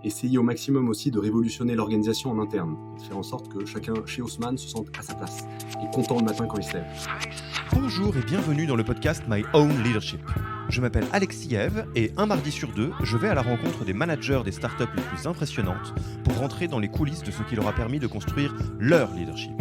essayer au maximum aussi de révolutionner l'organisation en interne, et de faire en sorte que chacun chez Haussmann se sente à sa place et content le matin quand il se lève. Bonjour et bienvenue dans le podcast My Own Leadership. Je m'appelle Alexis Eve et un mardi sur deux, je vais à la rencontre des managers des startups les plus impressionnantes pour rentrer dans les coulisses de ce qui leur a permis de construire leur leadership.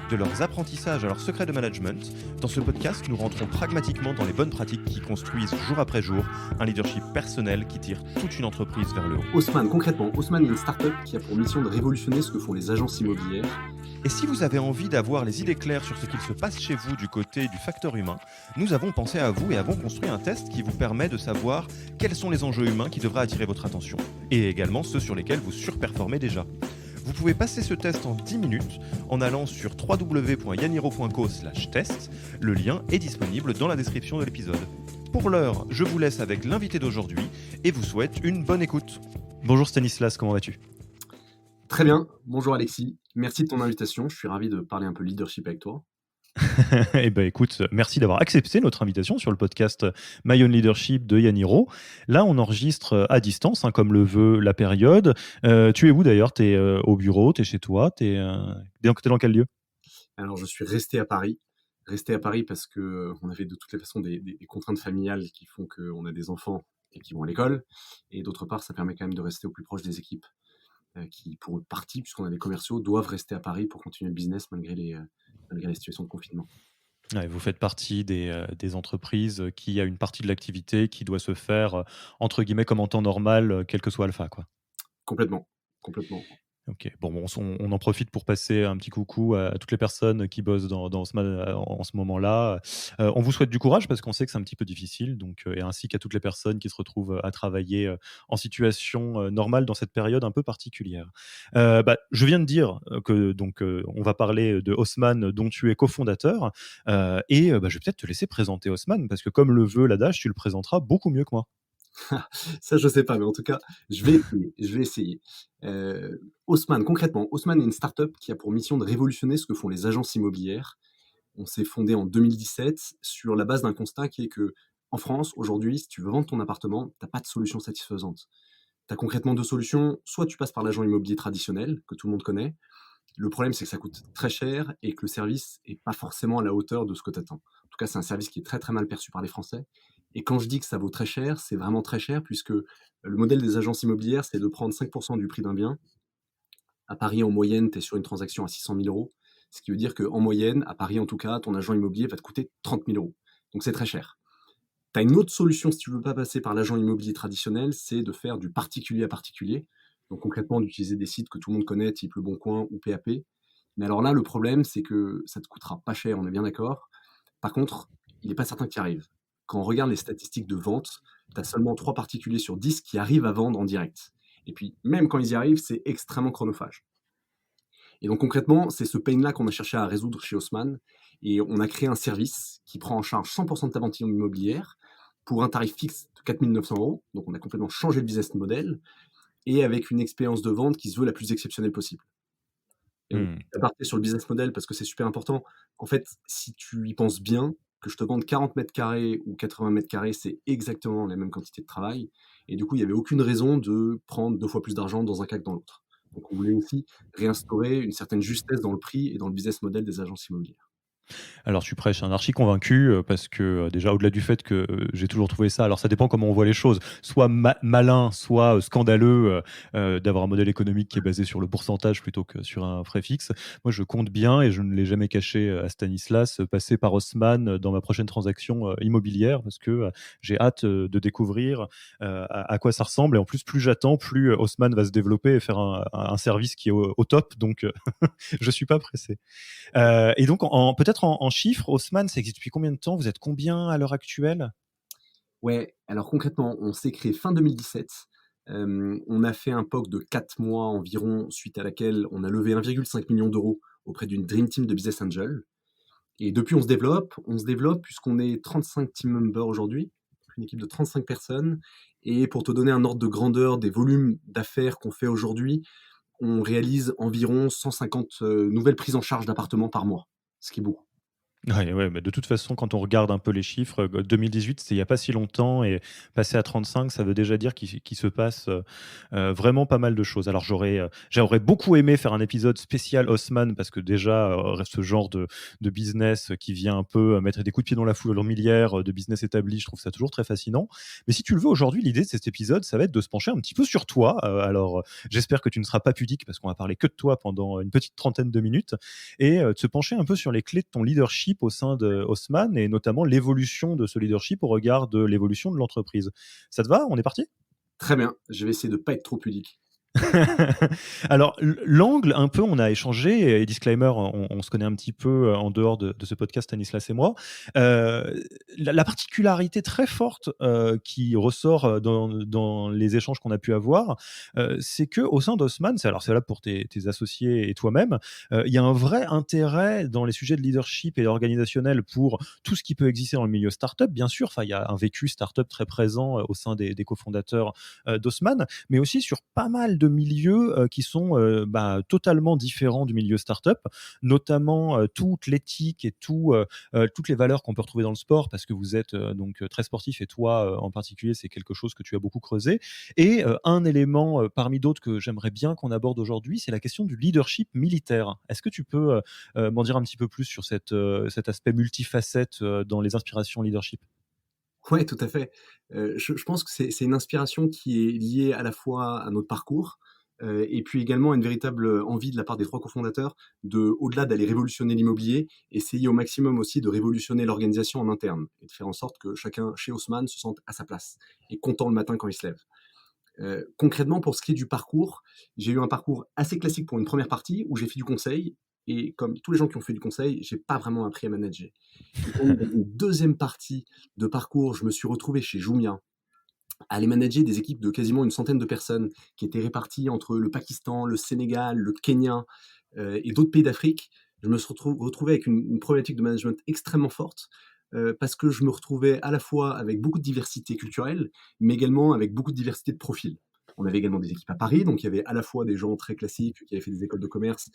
De leurs apprentissages à leurs secrets de management, dans ce podcast, nous rentrons pragmatiquement dans les bonnes pratiques qui construisent jour après jour un leadership personnel qui tire toute une entreprise vers le haut. Haussmann, concrètement, Haussmann est une startup qui a pour mission de révolutionner ce que font les agences immobilières. Et si vous avez envie d'avoir les idées claires sur ce qu'il se passe chez vous du côté du facteur humain, nous avons pensé à vous et avons construit un test qui vous permet de savoir quels sont les enjeux humains qui devraient attirer votre attention, et également ceux sur lesquels vous surperformez déjà. Vous pouvez passer ce test en 10 minutes en allant sur www.yaniro.co/test. Le lien est disponible dans la description de l'épisode. Pour l'heure, je vous laisse avec l'invité d'aujourd'hui et vous souhaite une bonne écoute. Bonjour Stanislas, comment vas-tu ? Très bien, bonjour Alexis, merci de ton invitation, je suis ravi de parler un peu leadership avec toi. Eh ben écoute, merci d'avoir accepté notre invitation sur le podcast My Own Leadership de Yaniro. Là, on enregistre à distance, comme le veut la période. Tu es où d'ailleurs ? Tu es au bureau, tu es chez toi, tu es dans quel lieu ? Alors je suis resté à Paris parce que on avait de toutes les façons des contraintes familiales qui font qu'on a des enfants et qui vont à l'école, et d'autre part ça permet quand même de rester au plus proche des équipes qui, pour une partie, puisqu'on a des commerciaux, doivent rester à Paris pour continuer le business malgré les situations de confinement. Ouais, vous faites partie des entreprises qui a une partie de l'activité qui doit se faire entre guillemets comme en temps normal, quel que soit Alpha, quoi. Complètement. Ok, bon, on en profite pour passer un petit coucou à toutes les personnes qui bossent en ce moment-là. On vous souhaite du courage parce qu'on sait que c'est un petit peu difficile, donc, et ainsi qu'à toutes les personnes qui se retrouvent à travailler en situation normale dans cette période un peu particulière. Je viens de dire on va parler de Haussmann dont tu es cofondateur, je vais peut-être te laisser présenter Haussmann parce que comme le veut l'adage, tu le présenteras beaucoup mieux que moi. Ça, je sais pas, mais en tout cas, je vais essayer. Concrètement, Haussmann est une startup qui a pour mission de révolutionner ce que font les agences immobilières. On s'est fondé en 2017 sur la base d'un constat qui est que, en France, aujourd'hui, si tu veux vendre ton appartement, tu as pas de solution satisfaisante. Tu as concrètement 2 solutions: soit tu passes par l'agent immobilier traditionnel, que tout le monde connaît. Le problème, c'est que ça coûte très cher et que le service est pas forcément à la hauteur de ce que tu attends. En tout cas, c'est un service qui est très, très mal perçu par les Français, et quand je dis que ça vaut très cher, c'est vraiment très cher puisque, le modèle des agences immobilières, c'est de prendre 5 du prix d'un bien. À Paris, en moyenne, tu es sur une transaction à 600 000 €, ce qui veut dire qu'en moyenne, à Paris en tout cas, ton agent immobilier va te coûter 30 000 €. Donc c'est très cher. Tu as une autre solution si tu veux pas passer par l'agent immobilier traditionnel, c'est de faire du particulier à particulier. Donc concrètement, d'utiliser des sites que tout le monde connaît, type Le Bon Coin ou PAP. Mais alors là, le problème, c'est que ça te coûtera pas cher, on est bien d'accord. Par contre, il n'est pas certain que tu y arrives. Quand on regarde les statistiques de vente, tu as seulement 3 particuliers sur 10 qui arrivent à vendre en direct. Et puis, même quand ils y arrivent, c'est extrêmement chronophage. Et donc concrètement, c'est ce pain-là qu'on a cherché à résoudre chez Haussmann. Et on a créé un service qui prend en charge 100% de ta vente immobilière pour un tarif fixe de 4 900 €. Donc on a complètement changé le business model et avec une expérience de vente qui se veut la plus exceptionnelle possible. Et on Hmm. va partir sur le business model parce que c'est super important. En fait, si tu y penses bien, que je te vende 40 mètres carrés ou 80 mètres carrés, c'est exactement la même quantité de travail. Et du coup, il n'y avait aucune raison de prendre 2 fois plus d'argent dans un cas que dans l'autre. Donc on voulait aussi réinstaurer une certaine justesse dans le prix et dans le business model des agences immobilières. Alors tu prêches un archi convaincu parce que déjà au-delà du fait que j'ai toujours trouvé ça, alors ça dépend comment on voit les choses, soit malin, soit scandaleux d'avoir un modèle économique qui est basé sur le pourcentage plutôt que sur un frais fixe. Moi je compte bien et je ne l'ai jamais caché à Stanislas, passer par Haussmann dans ma prochaine transaction immobilière parce que j'ai hâte de découvrir à quoi ça ressemble et en plus j'attends, plus Haussmann va se développer et faire un service qui est au top, donc je suis pas pressé. Et donc, peut-être en chiffres, Haussmann, ça existe depuis combien de temps ? Vous êtes combien à l'heure actuelle ? Ouais, alors concrètement, on s'est créé fin 2017. On a fait un POC de 4 mois environ, suite à laquelle on a levé 1,5 million d'euros auprès d'une dream team de business angel. Et depuis, on se développe. On se développe puisqu'on est 35 team members aujourd'hui, une équipe de 35 personnes. Et pour te donner un ordre de grandeur des volumes d'affaires qu'on fait aujourd'hui, on réalise environ 150 nouvelles prises en charge d'appartements par mois, ce qui est beaucoup. Ouais, ouais, mais de toute façon, quand on regarde un peu les chiffres, 2018, c'était il y a pas si longtemps et passer à 35, ça veut déjà dire qu'il se passe, vraiment pas mal de choses. Alors j'aurais beaucoup aimé faire un épisode spécial Haussmann parce que déjà, ce genre de business qui vient un peu, mettre des coups de pied dans la fourmilière, de business établi, je trouve ça toujours très fascinant. Mais si tu le veux, aujourd'hui, l'idée de cet épisode, ça va être de se pencher un petit peu sur toi. J'espère que tu ne seras pas pudique parce qu'on va parler que de toi pendant une petite trentaine de minutes et de se pencher un peu sur les clés de ton leadership au sein de Haussmann et notamment l'évolution de ce leadership au regard de l'évolution de l'entreprise. Ça te va? On est parti? Très bien, je vais essayer de pas être trop pudique. Alors, l'angle, un peu, on a échangé, et disclaimer, on se connaît un petit peu en dehors de ce podcast, Stanislas et moi. La particularité très forte qui ressort dans les échanges qu'on a pu avoir, c'est qu'au sein d'Haussmann, c'est valable pour tes associés et toi-même, il y a un vrai intérêt dans les sujets de leadership et organisationnel pour tout ce qui peut exister dans le milieu startup, bien sûr. Enfin, il y a un vécu startup très présent au sein des cofondateurs d'Haussmann, mais aussi sur pas mal de milieux qui sont totalement différents du milieu startup, notamment toute l'éthique et toutes les valeurs qu'on peut retrouver dans le sport, parce que vous êtes donc très sportif et toi en particulier, c'est quelque chose que tu as beaucoup creusé. Et un élément parmi d'autres que j'aimerais bien qu'on aborde aujourd'hui, c'est la question du leadership militaire. Est-ce que tu peux m'en dire un petit peu plus sur cet aspect multifacette dans les inspirations leadership? Ouais, tout à fait. Je pense que c'est une inspiration qui est liée à la fois à notre parcours, et puis également à une véritable envie de la part des 3 cofondateurs de, au-delà d'aller révolutionner l'immobilier, essayer au maximum aussi de révolutionner l'organisation en interne et de faire en sorte que chacun chez Haussmann se sente à sa place et content le matin quand il se lève. Concrètement, pour ce qui est du parcours, j'ai eu un parcours assez classique pour une première partie où j'ai fait du conseil et comme tous les gens qui ont fait du conseil, j'ai pas vraiment appris à manager. Et pour une deuxième partie de parcours, je me suis retrouvé chez Jumia à aller manager des équipes de quasiment une centaine de personnes qui étaient réparties entre le Pakistan, le Sénégal, le Kenya et d'autres pays d'Afrique. Je me suis retrouvé avec une problématique de management extrêmement forte parce que je me retrouvais à la fois avec beaucoup de diversité culturelle, mais également avec beaucoup de diversité de profils. On avait également des équipes à Paris, donc il y avait à la fois des gens très classiques qui avaient fait des écoles de commerce,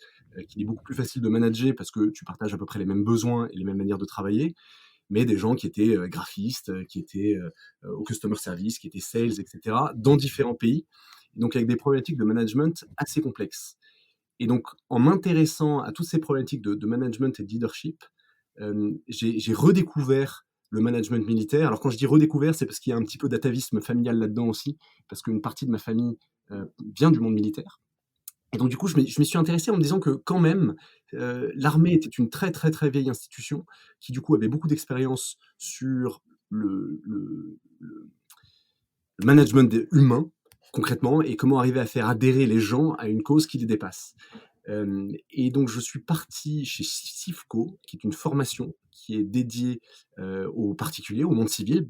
qu'il est beaucoup plus facile de manager parce que tu partages à peu près les mêmes besoins et les mêmes manières de travailler, mais des gens qui étaient graphistes, qui étaient au customer service, qui étaient sales, etc., dans différents pays, donc avec des problématiques de management assez complexes. Et donc, en m'intéressant à toutes ces problématiques de management et de leadership, j'ai redécouvert le management militaire. Alors, quand je dis redécouvert, c'est parce qu'il y a un petit peu d'atavisme familial là-dedans aussi, parce qu'une partie de ma famille vient du monde militaire. Et donc, du coup, je m'y suis intéressé en me disant que quand même, l'armée était une très, très, très vieille institution qui, du coup, avait beaucoup d'expérience sur le management humain, concrètement, et comment arriver à faire adhérer les gens à une cause qui les dépasse. Et donc, je suis parti chez CIFCO, qui est une formation qui est dédiée aux particuliers, au monde civil,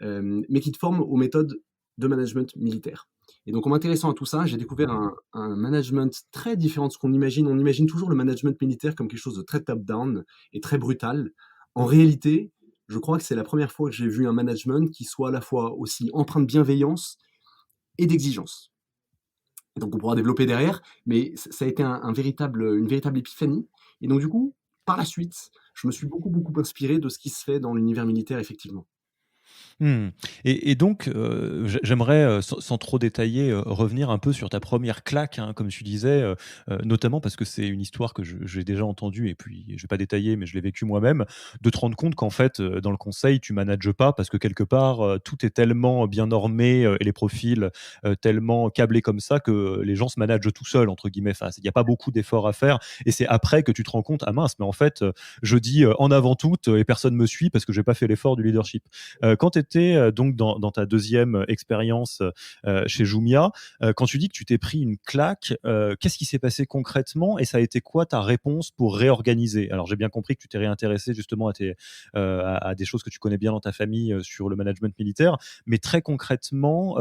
mais qui te forme aux méthodes de management militaire. Et donc, en m'intéressant à tout ça, j'ai découvert un management très différent de ce qu'on imagine. On imagine toujours le management militaire comme quelque chose de très top-down et très brutal. En réalité, je crois que c'est la première fois que j'ai vu un management qui soit à la fois aussi empreint de bienveillance et d'exigence. Et donc on pourra développer derrière, mais ça a été une véritable épiphanie. Et donc du coup, par la suite, je me suis beaucoup, beaucoup inspiré de ce qui se fait dans l'univers militaire, effectivement. Mmh. Et donc, j'aimerais, sans trop détailler, revenir un peu sur ta première claque, hein, comme tu disais, notamment parce que c'est une histoire que j'ai déjà entendue et puis je vais pas détailler, mais je l'ai vécue moi-même, de te rendre compte qu'en fait, dans le conseil, tu manages pas parce que quelque part, tout est tellement bien normé, et les profils, tellement câblés comme ça que les gens se «managent tout seuls» entre guillemets. Enfin, il y a pas beaucoup d'efforts à faire et c'est après que tu te rends compte: «Ah mince, mais en fait, je dis, en avant toute, et personne me suit parce que j'ai pas fait l'effort du leadership». Quand tu étais donc dans ta deuxième expérience chez Jumia, quand tu dis que tu t'es pris une claque, qu'est-ce qui s'est passé concrètement et ça a été quoi ta réponse pour réorganiser? Alors j'ai bien compris que tu t'es réintéressé justement à des choses que tu connais bien dans ta famille sur le management militaire, mais très concrètement,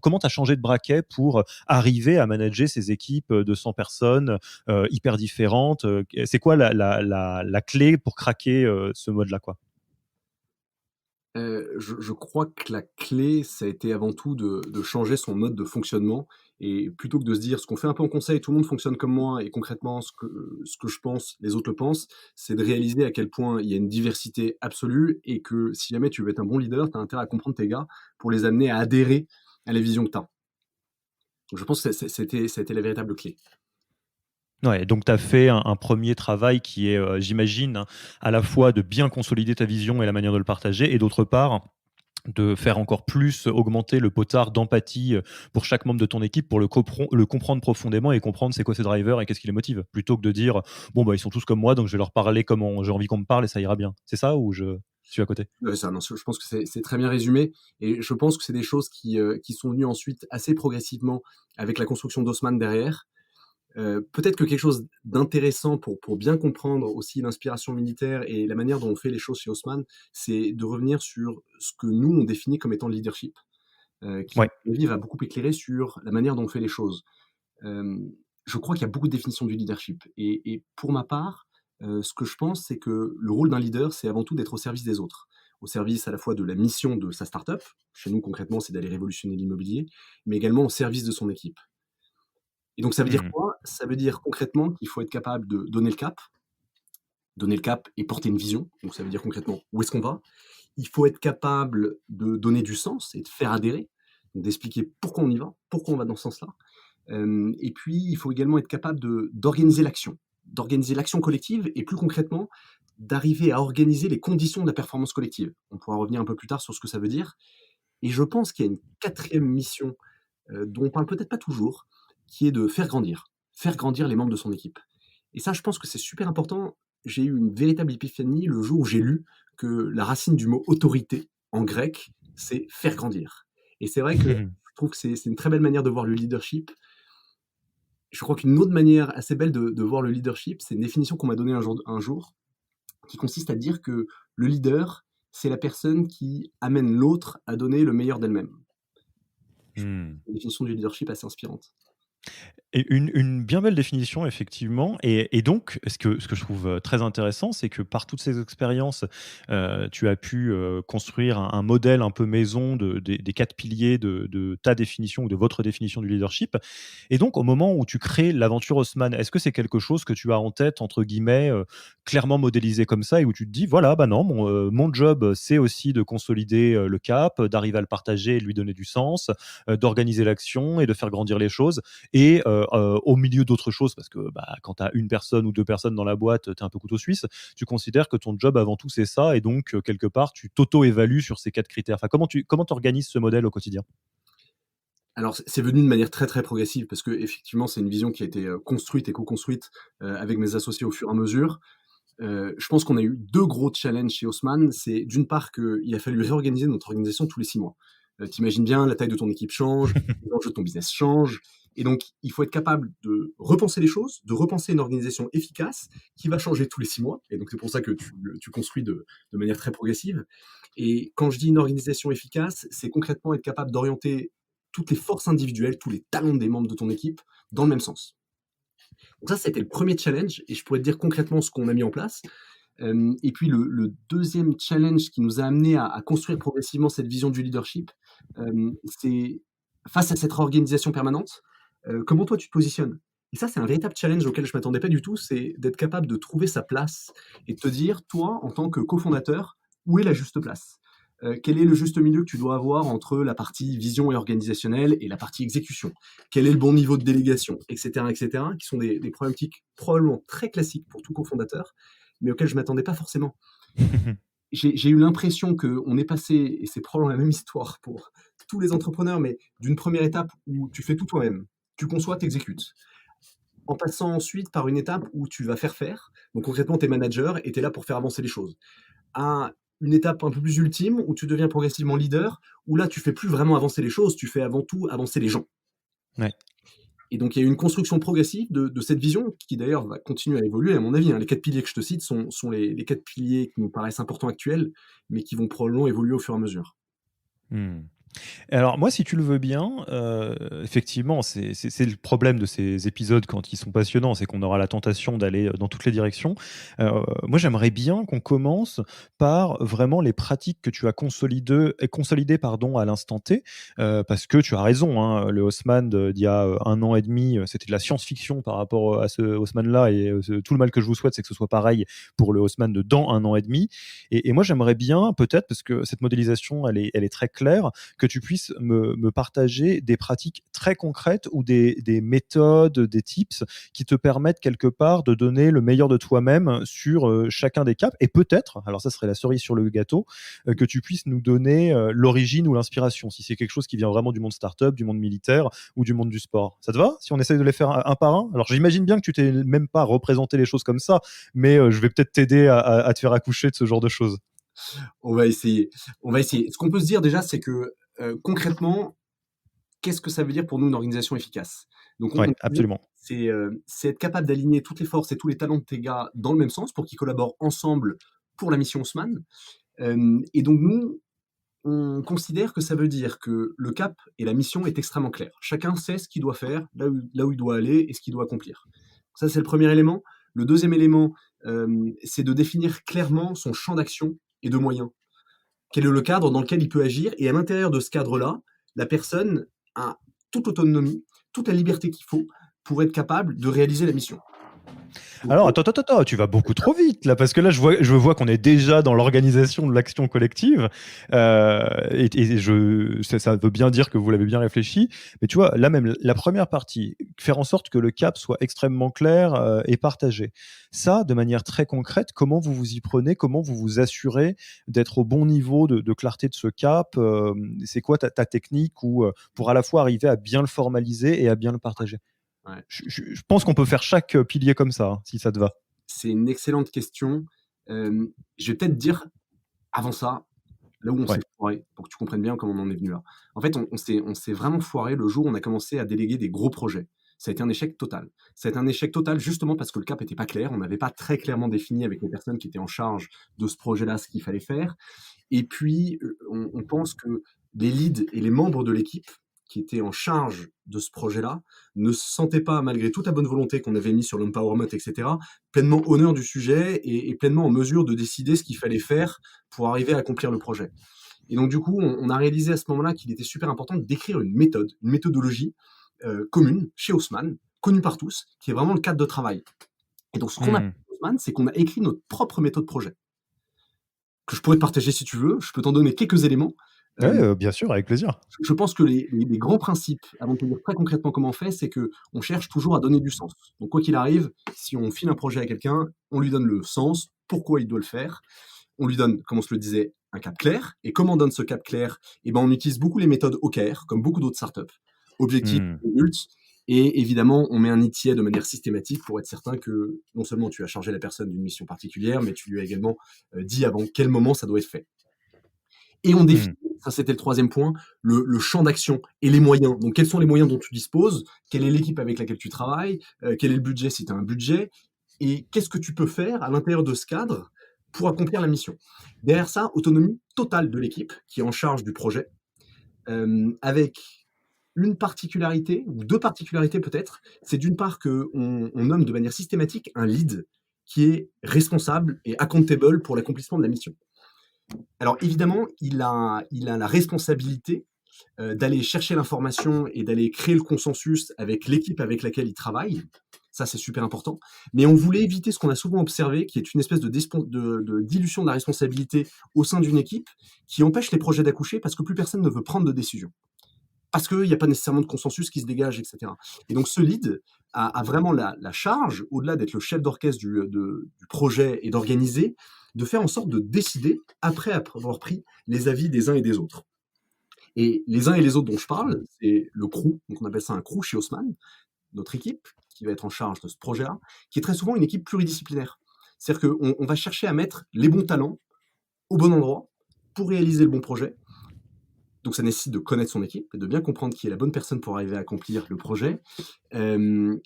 comment tu as changé de braquet pour arriver à manager ces équipes de 100 personnes hyper différentes? C'est quoi la clé pour craquer ce mode-là, quoi? Je crois que la clé, ça a été avant tout de changer son mode de fonctionnement Et plutôt que de se dire ce qu'on fait un peu en conseil, tout le monde fonctionne comme moi et concrètement ce que je pense, les autres le pensent, c'est de réaliser à quel point il y a une diversité absolue et que si jamais tu veux être un bon leader, tu as intérêt à comprendre tes gars pour les amener à adhérer à la vision que tu as. Donc je pense que c'était la véritable clé. Ouais, donc tu as fait un 1 travail qui est, j'imagine, hein, à la fois de bien consolider ta vision et la manière de le partager et d'autre part, de faire encore plus augmenter le potard d'empathie, pour chaque membre de ton équipe pour le comprendre profondément et comprendre c'est quoi ses drivers et qu'est-ce qui les motive. Plutôt que de dire: «Bon, bah, ils sont tous comme moi, donc je vais leur parler comme j'ai envie qu'on me parle et ça ira bien». C'est ça ou je suis à côté? Ça, non, je pense que c'est très bien résumé et je pense que c'est des choses qui sont venues ensuite assez progressivement avec la construction d'Haussmann derrière. Peut-être que quelque chose d'intéressant pour bien comprendre aussi l'inspiration militaire et la manière dont on fait les choses chez Haussmann, c'est de revenir sur ce que nous, on définit comme étant le leadership, qui, Ouais. à mon avis, va beaucoup éclairer sur la manière dont on fait les choses. Hem, je crois qu'il y a beaucoup de définitions du leadership et pour ma part, ce que je pense, c'est que le rôle d'un leader, c'est avant tout d'être au service des autres. Au service à la fois de la mission de sa start-up, chez nous concrètement, c'est d'aller révolutionner l'immobilier, mais également au service de son équipe. Et donc ça veut dire Mmh. quoi? Ça veut dire concrètement qu'il faut être capable de donner le cap et porter une vision. Donc ça veut dire concrètement où est-ce qu'on va? Il faut être capable de donner du sens et de faire adhérer, donc d'expliquer pourquoi on y va, pourquoi on va dans ce sens-là. Et puis, il faut également être capable d'organiser l'action collective et plus concrètement, d'arriver à organiser les conditions de la performance collective. On pourra revenir un peu plus tard sur ce que ça veut dire. Et je pense qu'il y a une quatrième mission dont on parle peut-être pas toujours, qui est de faire grandir les membres de son équipe. Et ça, je pense que c'est super important. J'ai eu une véritable épiphanie le jour où j'ai lu que la racine du mot autorité en grec, c'est faire grandir. Et c'est vrai que je trouve que c'est une très belle manière de voir le leadership. Je crois qu'une autre manière assez belle de voir le leadership, c'est une définition qu'on m'a donnée un jour, qui consiste à dire que le leader, c'est la personne qui amène l'autre à donner le meilleur d'elle-même. Je trouve que Mmh. c'est une définition du leadership assez inspirante. Et une bien belle définition effectivement et donc ce que je trouve, très intéressant, c'est que par toutes ces expériences, tu as pu, construire un modèle un peu maison des 4 piliers de ta définition ou de votre définition du leadership et donc au moment où tu crées l'aventure Haussmann, est-ce que c'est quelque chose que tu as en tête entre guillemets, clairement modélisé comme ça et où tu te dis: «Voilà, bah, non, mon job, c'est aussi de consolider, le cap, d'arriver à le partager et de lui donner du sens, d'organiser l'action et de faire grandir les choses» et au milieu d'autres choses, parce que bah, quand tu as une personne ou deux personnes dans la boîte, tu es un peu couteau suisse, tu considères que ton job avant tout c'est ça et donc quelque part tu t'auto-évalues sur ces 4 critères. Enfin, comment tu organises ce modèle au quotidien? Alors c'est venu de manière très, très progressive parce qu'effectivement, c'est une vision qui a été, construite et co-construite, avec mes associés au fur et à mesure. Je pense qu'on a eu 2 gros challenges chez Haussmann. C'est d'une part qu'il a fallu réorganiser notre organisation tous les 6 mois. Tu bien, la taille de ton équipe change, les enjeux de ton business changent et donc il faut être capable de repenser les choses, de repenser une organisation efficace qui va changer tous les 6 mois et donc c'est pour ça que tu construis de manière très progressive et quand je dis une organisation efficace, c'est concrètement être capable d'orienter toutes les forces individuelles, tous les talents des membres de ton équipe dans le même sens. Donc ça, c'était le premier challenge et je pourrais te dire concrètement ce qu'on a mis en place. Et puis le 2e challenge qui nous a amené à construire progressivement cette vision du leadership, c'est face à cette réorganisation permanente, comment toi tu te positionnes? Et ça, c'est un véritable challenge auquel je m'attendais pas du tout, c'est d'être capable de trouver sa place et de te dire, toi, en tant que cofondateur, où est la juste place? Quel est le juste milieu que tu dois avoir entre la partie vision et organisationnelle et la partie exécution? Quel est le bon niveau de délégation? Et cetera, qui sont des problématiques probablement très classiques pour tout cofondateur, mais auxquelles je m'attendais pas forcément. J'ai eu l'impression qu'on est passé, et c'est probablement la même histoire pour tous les entrepreneurs, mais d'une première étape où tu fais tout toi-même, tu conçois, tu exécutes, en passant ensuite par une étape où tu vas faire. Donc concrètement, tu es manager et tu es là pour faire avancer les choses. À une étape un peu plus ultime où tu deviens progressivement leader, où là, tu fais plus vraiment avancer les choses, tu fais avant tout avancer les gens. Ouais. Et donc, il y a eu une construction progressive de cette vision qui d'ailleurs va continuer à évoluer, à mon avis, hein. Les 4 piliers que je te cite sont les 4 piliers qui nous paraissent importants actuels, mais qui vont probablement évoluer au fur et à mesure. Mmh. Alors moi, si tu le veux bien, effectivement, c'est le problème de ces épisodes quand ils sont passionnants, c'est qu'on aura la tentation d'aller, dans toutes les directions. Moi, j'aimerais bien qu'on commence par vraiment les pratiques que tu as consolidées, pardon, à l'instant T, parce que tu as raison, hein, le Haussmann d'il y a, 1 an et demi, c'était de la science-fiction par rapport à ce Haussmann-là et tout le mal que je vous souhaite, c'est que ce soit pareil pour le Haussmann de dans 1 an et demi et moi, j'aimerais bien peut-être, parce que cette modélisation, elle est très claire, que tu puisses me partager des pratiques très concrètes ou des méthodes, des tips qui te permettent quelque part de donner le meilleur de toi-même sur chacun des caps. Et peut-être, alors ça serait la cerise sur le gâteau, que tu puisses nous donner l'origine ou l'inspiration, si c'est quelque chose qui vient vraiment du monde startup, du monde militaire ou du monde du sport. Ça te va si on essaye de les faire un par un? Alors j'imagine bien que tu t'es même pas représenté les choses comme ça, mais je vais peut-être t'aider à te faire accoucher de ce genre de choses. On va essayer. On va essayer. Ce qu'on peut se dire déjà, c'est que concrètement, qu'est-ce que ça veut dire pour nous une organisation efficace? Donc Ouais, on disait, absolument. c'est être capable d'aligner toutes les forces et tous les talents de tes gars dans le même sens pour qu'ils collaborent ensemble pour la mission Haussmann. Et donc nous, on considère que ça veut dire que le cap et la mission est extrêmement clair. Chacun sait ce qu'il doit faire, là où il doit aller et ce qu'il doit accomplir. Ça, c'est le premier élément. Le deuxième élément, c'est de définir clairement son champ d'action et de moyens. Quel est le cadre dans lequel il peut agir? Et à l'intérieur de ce cadre-là, la personne a toute autonomie, toute la liberté qu'il faut pour être capable de réaliser la mission. Donc, Alors, attends, tu vas beaucoup trop vite là, parce que là, je vois qu'on est déjà dans l'organisation de l'action collective, ça veut bien dire que vous l'avez bien réfléchi. Mais tu vois, là même, la première partie, faire en sorte que le cap soit extrêmement clair et partagé. Ça, de manière très concrète, comment vous vous y prenez? Comment vous vous assurez d'être au bon niveau de clarté de ce cap? C'est quoi ta technique pour à la fois arriver à bien le formaliser et à bien le partager? ouais, Je pense qu'on peut faire chaque pilier comme ça, hein, si ça te va. c'est une excellente question. Je vais peut-être dire avant ça, là où on s'est Ouais. foiré, pour que tu comprennes bien comment on en est venu là. En fait, on s'est vraiment foiré le jour où on a commencé à déléguer des gros projets. Ça a été un échec total. Ça a été un échec total justement parce que le cap était pas clair. On n'avait pas très clairement défini avec les personnes qui étaient en charge de ce projet-là ce qu'il fallait faire. Et puis, on pense que les leads et les membres de l'équipe qui étaient en charge de ce projet-là ne se sentaient pas, malgré toute la bonne volonté qu'on avait mis sur l'empowerment, etc., pleinement honneur du sujet et pleinement en mesure de décider ce qu'il fallait faire pour arriver à accomplir le projet. Et donc, du coup, on a réalisé à ce moment-là qu'il était super important d'écrire une méthode, une méthodologie commune chez Haussmann, connue par tous, qui est vraiment le cadre de travail. Et donc, ce qu'on a fait Mmh. chez Haussmann, c'est qu'on a écrit notre propre méthode projet, que je pourrais te partager si tu veux. Je peux t'en donner quelques éléments. Ouais, Euh, bien sûr, avec plaisir. je pense que les grands principes, avant de te dire très concrètement comment on fait, c'est que on cherche toujours à donner du sens. Donc, quoi qu'il arrive, si on file un projet à quelqu'un, on lui donne le sens, pourquoi il doit le faire. On lui donne, comme on se le disait, un cap clair. Et comment on donne ce cap clair? Eh ben, on utilise beaucoup les méthodes OKR, comme beaucoup d'autres startups. Objectif, Mmh. résultat. Et évidemment, on met un ETA de manière systématique pour être certain que non seulement tu as chargé la personne d'une mission particulière, mais tu lui as également dit avant quel moment ça doit être fait. Et on Mmh. définit, ça c'était le troisième point, le champ d'action et les moyens. Donc quels sont les moyens dont tu disposes? Quelle est l'équipe avec laquelle tu travailles? Quel est le budget si tu as un budget? Et qu'est-ce que tu peux faire à l'intérieur de ce cadre pour accomplir la mission? Derrière ça, autonomie totale de l'équipe qui est en charge du projet, avec une particularité, ou deux particularités peut-être. C'est d'une part qu'on nomme de manière systématique un lead qui est responsable et accountable pour l'accomplissement de la mission. Alors évidemment, il a la responsabilité d'aller chercher l'information et d'aller créer le consensus avec l'équipe avec laquelle il travaille. Ça, c'est super important. Mais on voulait éviter ce qu'on a souvent observé, qui est une espèce de dilution de la responsabilité au sein d'une équipe, qui empêche les projets d'accoucher parce que plus personne ne veut prendre de décision. Parce qu'il n'y a pas nécessairement de consensus qui se dégage, etc. Et donc ce lead a vraiment la charge, au-delà d'être le chef d'orchestre du projet et d'organiser, de faire en sorte de décider après avoir pris les avis des uns et des autres. Et les uns et les autres dont je parle, c'est le crew, donc on appelle ça un crew chez Haussmann, notre équipe qui va être en charge de ce projet-là, qui est très souvent une équipe pluridisciplinaire. C'est-à-dire qu'on va chercher à mettre les bons talents au bon endroit pour réaliser le bon projet. Donc ça nécessite de connaître son équipe et de bien comprendre qui est la bonne personne pour arriver à accomplir le projet. Euh,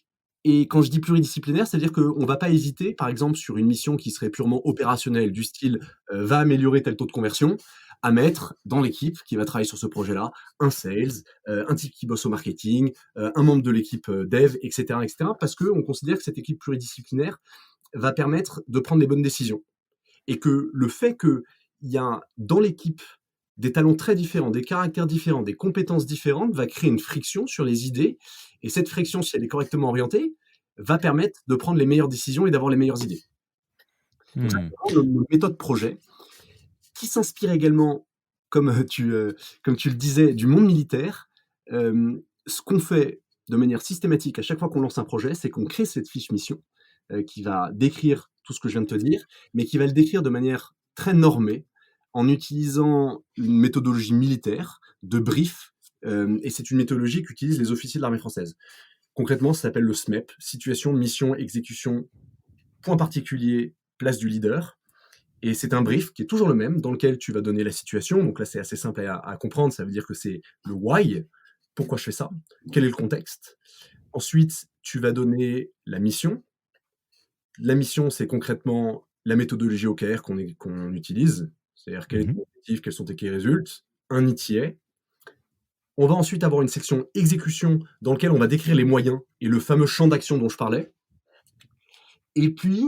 et quand je dis pluridisciplinaire, c'est-à-dire qu'on ne va pas hésiter, par exemple, sur une mission qui serait purement opérationnelle, du style va améliorer tel taux de conversion, à mettre dans l'équipe qui va travailler sur ce projet-là, un sales, un type qui bosse au marketing, un membre de l'équipe dev, etc., etc., parce qu'on considère que cette équipe pluridisciplinaire va permettre de prendre les bonnes décisions. Et que le fait qu'il y a dans l'équipe des talents très différents, des caractères différents, des compétences différentes, va créer une friction sur les idées. Et cette friction, si elle est correctement orientée, va permettre de prendre les meilleures décisions et d'avoir les meilleures idées. Donc ça, Mmh. c'est vraiment notre méthode projet, qui s'inspire également, comme tu le disais, du monde militaire. Ce qu'on fait de manière systématique à chaque fois qu'on lance un projet, c'est qu'on crée cette fiche mission qui va décrire tout ce que je viens de te dire, mais qui va le décrire de manière très normée, en utilisant une méthodologie militaire de brief, et c'est une méthodologie qu'utilisent les officiers de l'armée française. Concrètement, ça s'appelle le SMEP, situation, mission, exécution, point particulier, place du leader. Et c'est un brief qui est toujours le même, dans lequel tu vas donner la situation. Donc là, c'est assez simple à comprendre. Ça veut dire que c'est le why, pourquoi je fais ça, quel est le contexte. Ensuite, tu vas donner la mission. La mission, c'est concrètement la méthodologie OKR qu'on utilise. C'est-à-dire quel est Mmh. ton objectif, quels sont tes key results, un ETA. On va ensuite avoir une section exécution dans laquelle on va décrire les moyens et le fameux champ d'action dont je parlais. Et puis,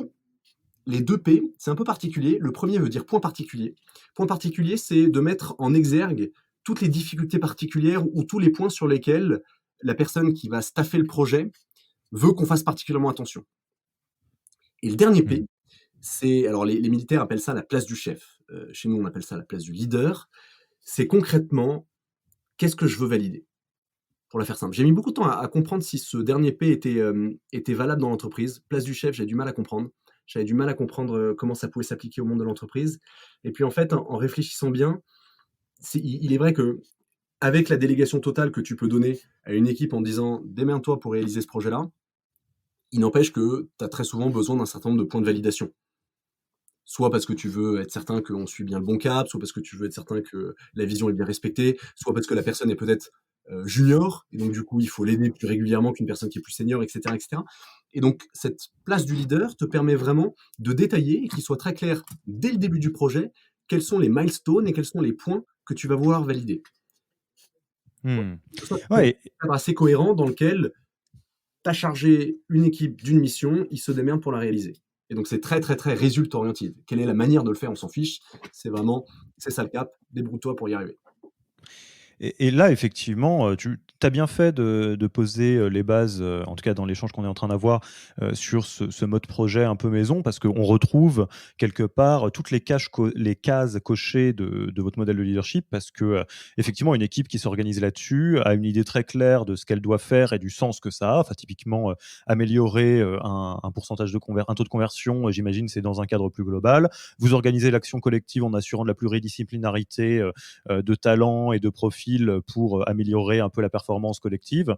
les 2 P, c'est un peu particulier. Le premier veut dire point particulier. Point particulier, c'est de mettre en exergue toutes les difficultés particulières ou tous les points sur lesquels la personne qui va staffer le projet veut qu'on fasse particulièrement attention. Et le dernier Mmh. P, c'est, alors les militaires appellent ça la place du chef. Chez nous, on appelle ça la place du leader. C'est concrètement, qu'est-ce que je veux valider? Pour la faire simple. J'ai mis beaucoup de temps à comprendre si ce dernier P était valable dans l'entreprise. Place du chef, j'ai du mal à comprendre. J'avais du mal à comprendre comment ça pouvait s'appliquer au monde de l'entreprise. Et puis en fait, en réfléchissant bien, il est vrai que avec la délégation totale que tu peux donner à une équipe en disant démerde-toi pour réaliser ce projet-là, il n'empêche que tu as très souvent besoin d'un certain nombre de points de validation. Soit parce que tu veux être certain qu'on suit bien le bon cap, soit parce que tu veux être certain que la vision est bien respectée, soit parce que la personne est peut-être junior, et donc du coup il faut l'aider plus régulièrement qu'une personne qui est plus senior, etc., etc. Et donc cette place du leader te permet vraiment de détailler et qu'il soit très clair dès le début du projet quels sont les milestones et quels sont les points que tu vas vouloir valider. Mmh. Que ce soit Ouais. un cadre assez cohérent dans lequel tu as chargé une équipe d'une mission, ils se démerdent pour la réaliser. Et donc c'est très très très résultat orienté. Quelle est la manière de le faire, on s'en fiche. C'est vraiment, c'est ça le cap, débrouille-toi pour y arriver. Et là, effectivement, tu as bien fait de poser, les bases, en tout cas dans l'échange qu'on est en train d'avoir, sur ce mode projet un peu maison, parce qu'on retrouve quelque part toutes les cases cochées de votre modèle de leadership, parce que, effectivement, une équipe qui s'organise là-dessus a une idée très claire de ce qu'elle doit faire et du sens que ça a. Enfin, typiquement, améliorer, un pourcentage un taux de conversion, j'imagine, c'est dans un cadre plus global. Vous organisez l'action collective en assurant de la pluridisciplinarité, de talents et de profils pour améliorer un peu la performance collective.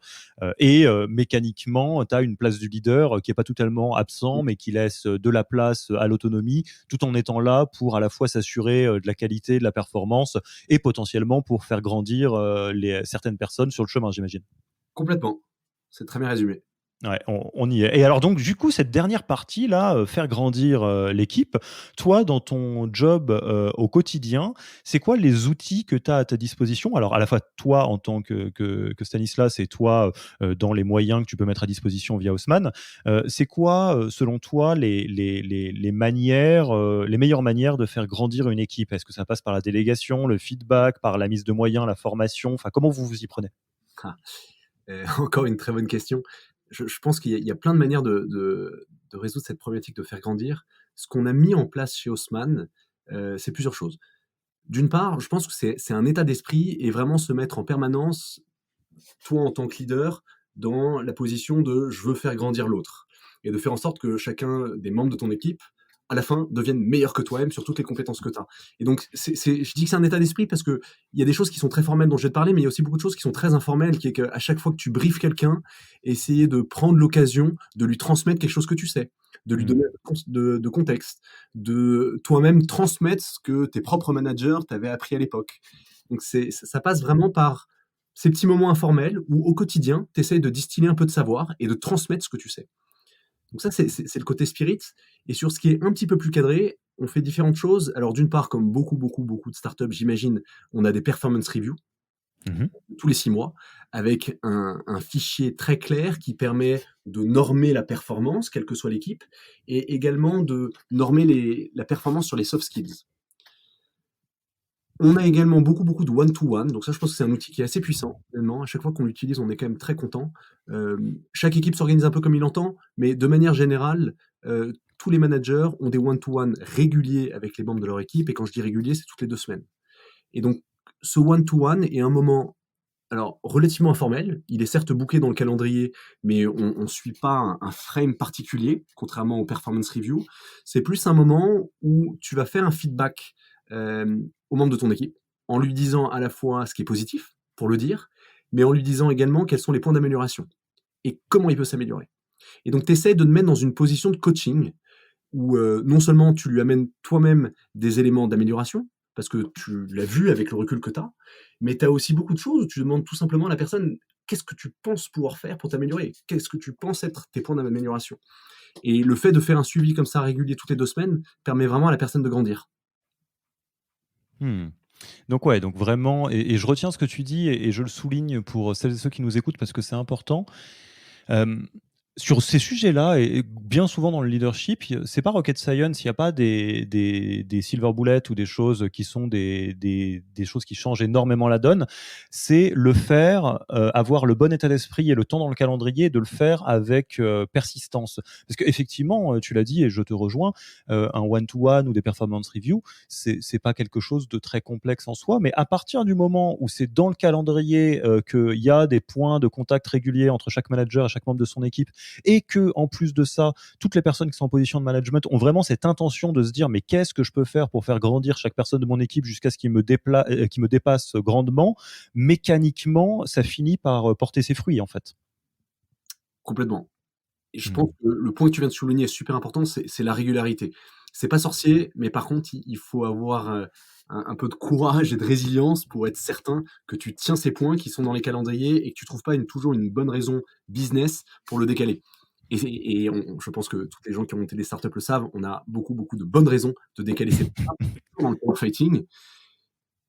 Et mécaniquement, tu as une place du leader qui n'est pas totalement absent, mais qui laisse de la place à l'autonomie, tout en étant là pour à la fois s'assurer de la qualité, de la performance, et potentiellement pour faire grandir certaines personnes sur le chemin, j'imagine. Complètement. C'est très bien résumé. Ouais, on y est. Et alors donc du coup, cette dernière partie là, faire grandir, l'équipe, toi dans ton job, au quotidien, c'est quoi les outils que tu as à ta disposition? Alors à la fois toi en tant que Stanislas et toi, dans les moyens que tu peux mettre à disposition via Haussmann. C'est quoi, selon toi les manières, les meilleures manières de faire grandir une équipe? Est-ce que ça passe par la délégation, le feedback, par la mise de moyens, la formation? Enfin, comment vous vous y prenez? Ah, encore une très bonne question. Je pense qu'il y a plein de manières de résoudre cette problématique de faire grandir. Ce qu'on a mis en place chez Haussmann, c'est plusieurs choses. D'une part, je pense que c'est un état d'esprit et vraiment se mettre en permanence, toi en tant que leader, dans la position de je veux faire grandir l'autre. Et de faire en sorte que chacun des membres de ton équipe, à la fin, devienne meilleur que toi-même sur toutes les compétences que tu as. Et donc, je dis que c'est un état d'esprit parce qu'il y a des choses qui sont très formelles dont je vais te parler, mais il y a aussi beaucoup de choses qui sont très informelles, qui est qu'à chaque fois que tu briefes quelqu'un, essayer de prendre l'occasion de lui transmettre quelque chose que tu sais, de lui donner Mmh. de contexte, de toi-même transmettre ce que tes propres managers t'avaient appris à l'époque. Donc ça passe vraiment par ces petits moments informels où au quotidien, tu essayes de distiller un peu de savoir et de transmettre ce que tu sais. Donc ça, c'est le côté spirit. Et sur ce qui est un petit peu plus cadré, on fait différentes choses. Alors d'une part, comme beaucoup, beaucoup, beaucoup de startups, j'imagine, on a des performance reviews Mmh. tous les 6 mois, avec un fichier très clair qui permet de normer la performance, quelle que soit l'équipe, et également de normer la performance sur les soft skills. On a également beaucoup, beaucoup de one-to-one, donc ça, je pense que c'est un outil qui est assez puissant, honnêtement. À chaque fois qu'on l'utilise, on est quand même très content. Chaque équipe s'organise un peu comme il entend, mais de manière générale, tous les managers ont des one-to-one réguliers avec les membres de leur équipe, et quand je dis régulier, c'est toutes les 2 semaines. Et donc, ce one-to-one est un moment, alors, relativement informel. Il est certes booké dans le calendrier, mais on suit pas un frame particulier, contrairement aux performance review. C'est plus un moment où tu vas faire un feedback, aux membres de ton équipe, en lui disant à la fois ce qui est positif, pour le dire, mais en lui disant également quels sont les points d'amélioration et comment il peut s'améliorer. Et donc tu essaies de te mettre dans une position de coaching où, non seulement tu lui amènes toi-même des éléments d'amélioration, parce que tu l'as vu avec le recul que tu as, mais tu as aussi beaucoup de choses où tu demandes tout simplement à la personne: «Qu'est-ce que tu penses pouvoir faire pour t'améliorer? Qu'est-ce que tu penses être tes points d'amélioration?» Et le fait de faire un suivi comme ça régulier toutes les 2 semaines, permet vraiment à la personne de grandir. Mmh. Donc ouais, donc vraiment et je retiens ce que tu dis et je le souligne pour celles et ceux qui nous écoutent parce que c'est important. Hem, sur ces sujets-là et bien souvent dans le leadership, c'est pas rocket science, il y a pas des silver bullets ou des choses qui sont des choses qui changent énormément la donne. C'est le faire, avoir le bon état d'esprit et le temps dans le calendrier de le faire avec, persistance. Parce qu'effectivement, tu l'as dit et je te rejoins, un one to one ou des performance reviews, c'est pas quelque chose de très complexe en soi, mais à partir du moment où c'est dans le calendrier, qu'il y a des points de contact réguliers entre chaque manager et chaque membre de son équipe et que en plus de ça, toutes les personnes qui sont en position de management ont vraiment cette intention de se dire: «Mais qu'est-ce que je peux faire pour faire grandir chaque personne de mon équipe jusqu'à ce qu'il me dépasse grandement?» Mécaniquement, ça finit par, porter ses fruits, en fait. Complètement. Et je Mmh. pense que le point que tu viens de souligner est super important, c'est la régularité. C'est pas sorcier, mais par contre, il faut avoir, un peu de courage et de résilience pour être certain que tu tiens ces points qui sont dans les calendriers et que tu trouves pas toujours une bonne raison business pour le décaler. Et je pense que tous les gens qui ont monté des startups le savent, on a beaucoup, beaucoup de bonnes raisons de décaler ces points dans le fighting,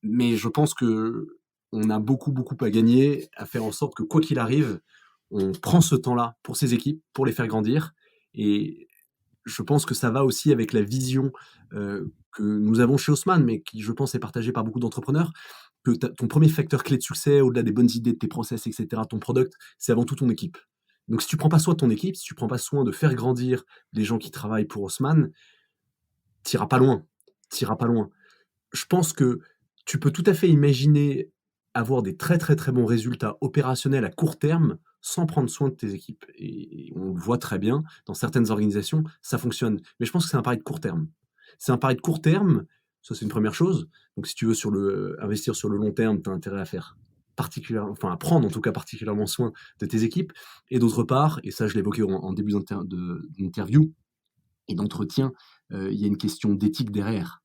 mais je pense qu'on a beaucoup, beaucoup à gagner à faire en sorte que, quoi qu'il arrive, on prend ce temps-là pour ses équipes, pour les faire grandir. Et je pense que ça va aussi avec la vision, que nous avons chez Haussmann, mais qui, je pense, est partagée par beaucoup d'entrepreneurs, que ton premier facteur clé de succès, au-delà des bonnes idées de tes process, et cetera, ton product, c'est avant tout ton équipe. Donc si tu prends pas soin de ton équipe, si tu prends pas soin de faire grandir les gens qui travaillent pour Haussmann, tu pas loin, tu pas loin. Je pense que tu peux tout à fait imaginer avoir des très, très, très bons résultats opérationnels à court terme, sans prendre soin de tes équipes, et on le voit très bien dans certaines organisations, ça fonctionne. Mais je pense que c'est un pari de court terme. C'est un pari de court terme, ça c'est une première chose. Donc si tu veux investir sur le long terme, tu as intérêt à faire à prendre en tout cas particulièrement soin de tes équipes. Et d'autre part, et ça je l'évoquais en début d'interview et d'entretien, il y a une question d'éthique derrière.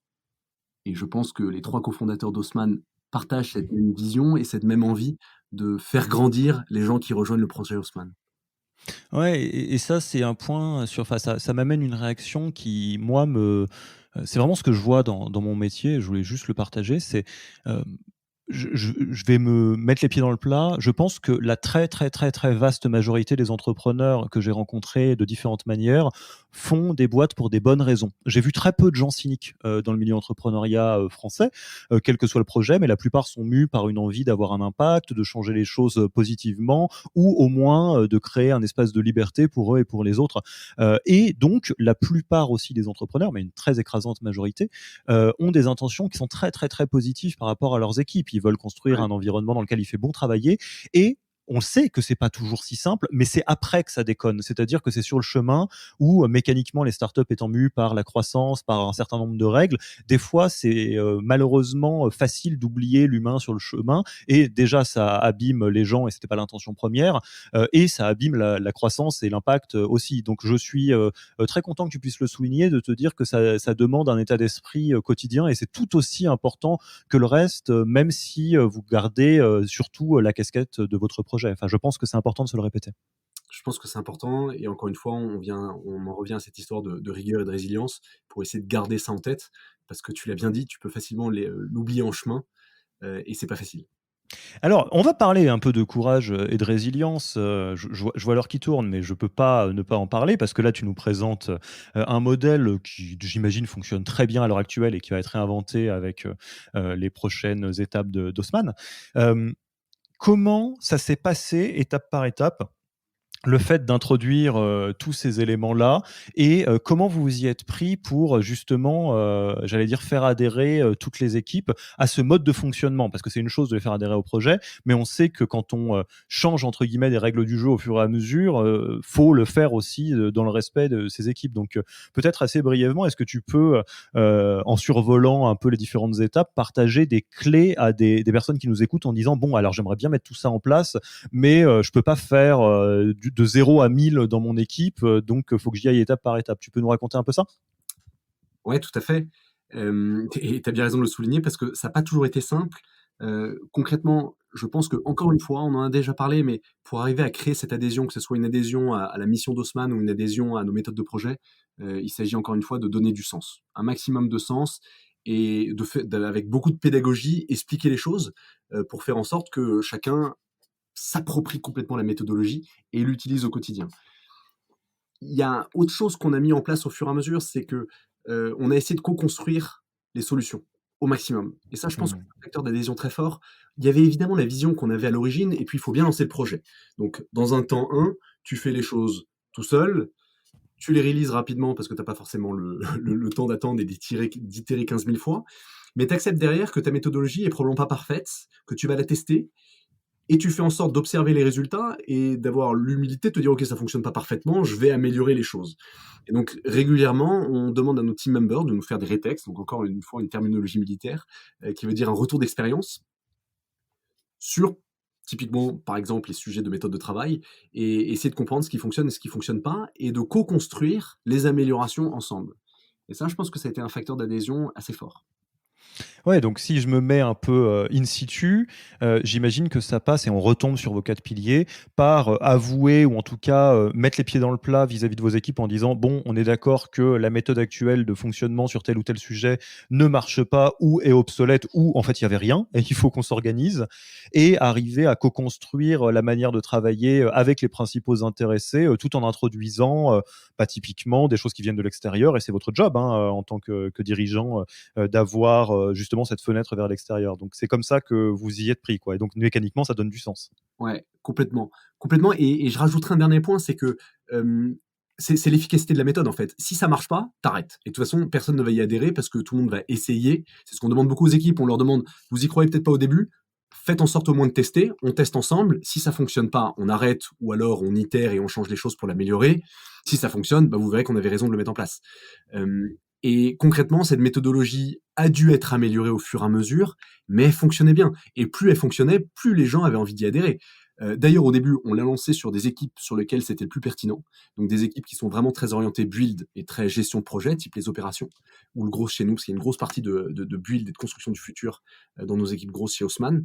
Et je pense que les 3 cofondateurs d'Haussmann partagent cette même vision et cette même envie de faire grandir les gens qui rejoignent le projet Haussmann. Ouais et ça, c'est un point sur enfin, ça m'amène une réaction qui, moi, c'est vraiment ce que je vois dans mon métier, je voulais juste le partager, c'est, hem, je vais me mettre les pieds dans le plat. Je pense que la très, très, très, très vaste majorité des entrepreneurs que j'ai rencontrés de différentes manières font des boîtes pour des bonnes raisons. J'ai vu très peu de gens cyniques, dans le milieu entrepreneuriat, français, quel que soit le projet, mais la plupart sont mus par une envie d'avoir un impact, de changer les choses, positivement ou au moins, de créer un espace de liberté pour eux et pour les autres. Et donc la plupart aussi des entrepreneurs, mais une très écrasante majorité, ont des intentions qui sont très, très, très positives par rapport à leurs équipes. Ils veulent construire Ouais, un environnement dans lequel il fait bon travailler et on sait que c'est pas toujours si simple, mais c'est après que ça déconne. C'est-à-dire que c'est sur le chemin où, mécaniquement, les startups étant mues par la croissance, par un certain nombre de règles, des fois, c'est malheureusement facile d'oublier l'humain sur le chemin. Et déjà, ça abîme les gens et c'était pas l'intention première. Et ça abîme la croissance et l'impact aussi. Donc, je suis très content que tu puisses le souligner, de te dire que ça demande un état d'esprit quotidien et c'est tout aussi important que le reste, même si vous gardez surtout la casquette de votre projet. Enfin, je pense que c'est important de se le répéter. Je pense que c'est important et encore une fois, on en revient à cette histoire de rigueur et de résilience pour essayer de garder ça en tête parce que tu l'as bien dit, tu peux facilement l'oublier en chemin, et c'est pas facile. Alors, on va parler un peu de courage, et de résilience, je vois l'heure qui tourne, mais je peux pas, ne pas en parler parce que là, tu nous présentes, un modèle, qui, j'imagine, fonctionne très bien à l'heure actuelle et qui va être réinventé avec, les prochaines étapes de d'Haussmann. Hem, Comment ça s'est passé étape par étape? Le fait d'introduire, tous ces éléments-là et comment vous vous y êtes pris pour, justement, j'allais dire faire adhérer, toutes les équipes à ce mode de fonctionnement? Parce que c'est une chose de les faire adhérer au projet, mais on sait que quand on, «change» entre guillemets des règles du jeu au fur et à mesure, faut le faire aussi, dans le respect de ses équipes. Donc, peut-être assez brièvement, est-ce que tu peux, en survolant un peu les différentes étapes, partager des clés à des personnes qui nous écoutent en disant: «Bon, alors j'aimerais bien mettre tout ça en place, mais je peux pas faire de 0 à 1000 dans mon équipe, donc il faut que j'y aille étape par étape. Tu peux nous raconter un peu ça? Ouais, tout à fait. Et tu as bien raison de le souligner parce que ça n'a pas toujours été simple. Concrètement, je pense que encore une fois, on en a déjà parlé, mais pour arriver à créer cette adhésion, que ce soit une adhésion à la mission d'Haussmann ou une adhésion à nos méthodes de projet, il s'agit encore une fois de donner du sens. Un maximum de sens et avec beaucoup de pédagogie, expliquer les choses, pour faire en sorte que chacun s'approprie complètement la méthodologie et l'utilise au quotidien. Il y a autre chose qu'on a mis en place au fur et à mesure, c'est que, on a essayé de co-construire les solutions au maximum et ça, je pense que Mmh. c'est un facteur d'adhésion très fort. Il y avait évidemment la vision qu'on avait à l'origine et puis il faut bien lancer le projet. Donc dans un temps 1, tu fais les choses tout seul, tu les réalises rapidement parce que tu as pas forcément le le temps d'attendre et d'itérer 15 000 fois, mais tu acceptes derrière que ta méthodologie est probablement pas parfaite, que tu vas la tester et tu fais en sorte d'observer les résultats et d'avoir l'humilité de te dire: «OK, ça fonctionne pas parfaitement, je vais améliorer les choses» et donc régulièrement, on demande à nos team members de nous faire des rétex, donc encore une fois une terminologie militaire, qui veut dire un retour d'expérience sur typiquement, par exemple, les sujets de méthode de travail et essayer de comprendre ce qui fonctionne et ce qui fonctionne pas et de co-construire les améliorations ensemble et ça, je pense que ça a été un facteur d'adhésion assez fort. Ouais, donc si je me mets un peu, in situ, j'imagine que ça passe et on retombe sur vos 4 piliers par, avouer ou en tout cas, mettre les pieds dans le plat vis-à-vis de vos équipes en disant: «Bon, on est d'accord que la méthode actuelle de fonctionnement sur tel ou tel sujet ne marche pas ou est obsolète ou en fait il y avait rien et il faut qu'on s'organise» et arriver à co-construire, la manière de travailler, avec les principaux intéressés, tout en introduisant, bah, typiquement des choses qui viennent de l'extérieur et c'est votre job, hein, en tant que dirigeant, d'avoir justement cette fenêtre vers l'extérieur. Donc c'est comme ça que vous y êtes pris, quoi. Et donc mécaniquement, ça donne du sens. Ouais, complètement. Complètement et je rajouterai un dernier point, c'est que, c'est l'efficacité de la méthode, en fait. Si ça marche pas, t'arrêtes et de toute façon, personne ne va y adhérer parce que tout le monde va essayer. C'est ce qu'on demande beaucoup aux équipes. On leur demande: «Vous y croyez peut-être pas au début, faites en sorte au moins de tester». On teste ensemble. Si ça fonctionne pas, on arrête ou alors on itère et on change les choses pour l'améliorer. Si ça fonctionne, bah, vous verrez qu'on avait raison de le mettre en place. Hem et concrètement, cette méthodologie a dû être améliorée au fur et à mesure, mais elle fonctionnait bien et plus elle fonctionnait, plus les gens avaient envie d'y adhérer. D'ailleurs, au début, on l'a lancé sur des équipes sur lesquelles c'était le plus pertinent. Donc des équipes qui sont vraiment très orientées build et très gestion de projet, type les opérations, ou le gros chez nous, parce qu'il y a une grosse partie de build et de construction du futur dans nos équipes grosses chez Haussmann.